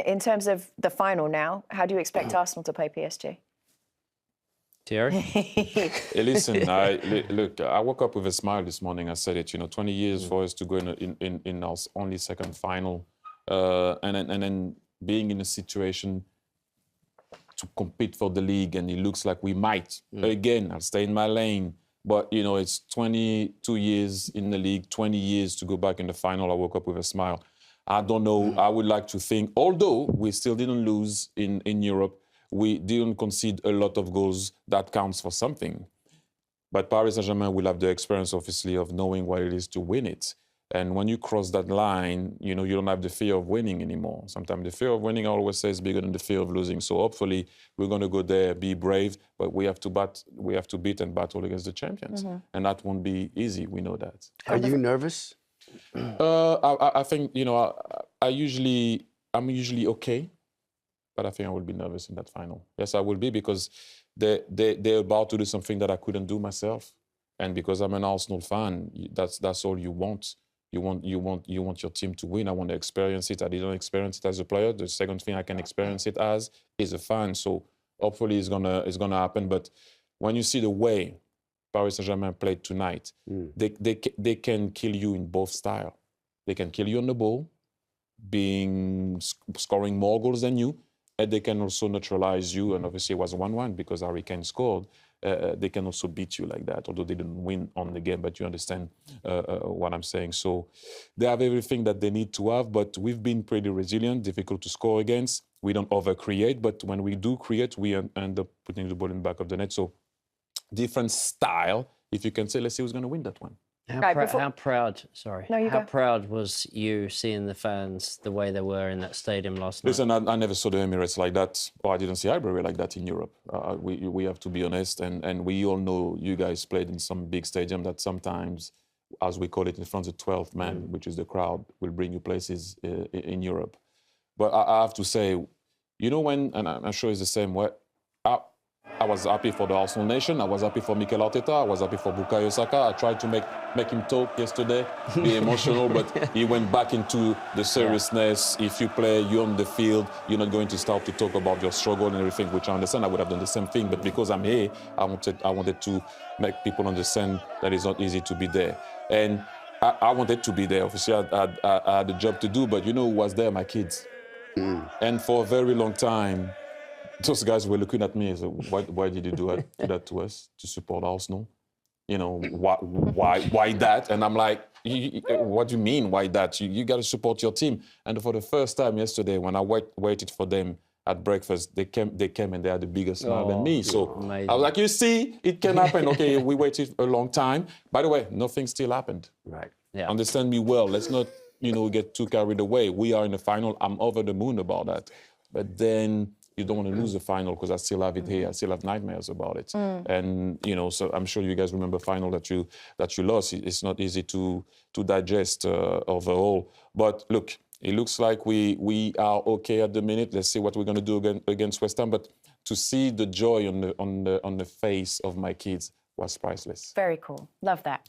In terms of the final now, how do you expect Arsenal to play PSG? Thierry? Hey, listen, look, I woke up with a smile this morning. I said it, 20 years for us to go in our only second final. And then being in a situation to compete for the league, and it looks like we might. Again, I'll stay in my lane. But, it's 22 years in the league, 20 years to go back in the final. I woke up with a smile. I don't know. I would like to think, although we still didn't lose in Europe, we didn't concede a lot of goals. That counts for something. But Paris Saint-Germain will have the experience, obviously, of knowing what it is to win it. And when you cross that line, you don't have the fear of winning anymore. Sometimes the fear of winning, I always say, is bigger than the fear of losing. So hopefully we're going to go there, be brave, but we have to beat and battle against the champions. And that won't be easy. We know that. Are you nervous? I think, I'm usually okay. But I think I will be nervous in that final. Yes, I will be, because they're about to do something that I couldn't do myself. And because I'm an Arsenal fan, that's all you want. You want your team to win. I want to experience it. I didn't experience it as a player. The second thing I can experience it as is a fan. So hopefully it's gonna happen. But when you see the way Paris Saint-Germain played tonight, they can kill you in both styles. They can kill you on the ball, scoring more goals than you. And they can also neutralize you, and obviously it was 1-1 because Harry Kane scored. They can also beat you like that, although they didn't win on the game, but you understand what I'm saying. So they have everything that they need to have, but we've been pretty resilient, difficult to score against. We don't over-create, but when we do create, we end up putting the ball in the back of the net. So different style, if you can say, let's see who's going to win that one. How proud was you seeing the fans the way they were in that stadium last night? Listen, I never saw the Emirates like that, or I didn't see Highbury like that in Europe. We have to be honest, and we all know you guys played in some big stadium that sometimes, as we call it in France, the 12th man, which is the crowd, will bring you places in Europe. But I have to say, when, and I'm sure it's the same way, I was happy for the Arsenal nation. I was happy for Mikel Arteta. I was happy for Bukayo Saka. I tried to make him talk yesterday, be emotional, but he went back into the seriousness. If you play, you're on the field, you're not going to start to talk about your struggle and everything, which I understand. I would have done the same thing, but because I'm here, I wanted to make people understand that it's not easy to be there. And I wanted to be there. Obviously, I had a job to do, but who was there? My kids. And for a very long time, those guys were looking at me and said, why did you do that to us, to support Arsenal? Why that? And I'm like, what do you mean, why that? You got to support your team. And for the first time yesterday, when I waited for them at breakfast, they came and they had a bigger smile than me. So amazing. I was like, you see, it can happen. Okay, we waited a long time. By the way, nothing still happened. Right. Yeah. Understand me well. Let's not, get too carried away. We are in the final. I'm over the moon about that. But then you don't want to lose the final, because I still have it here. I still have nightmares about it. And, so I'm sure you guys remember final that you lost. It's not easy to digest overall. But look, it looks like we are okay at the minute. Let's see what we're going to do against West Ham. But to see the joy on the face of my kids was priceless. Very cool. Love that.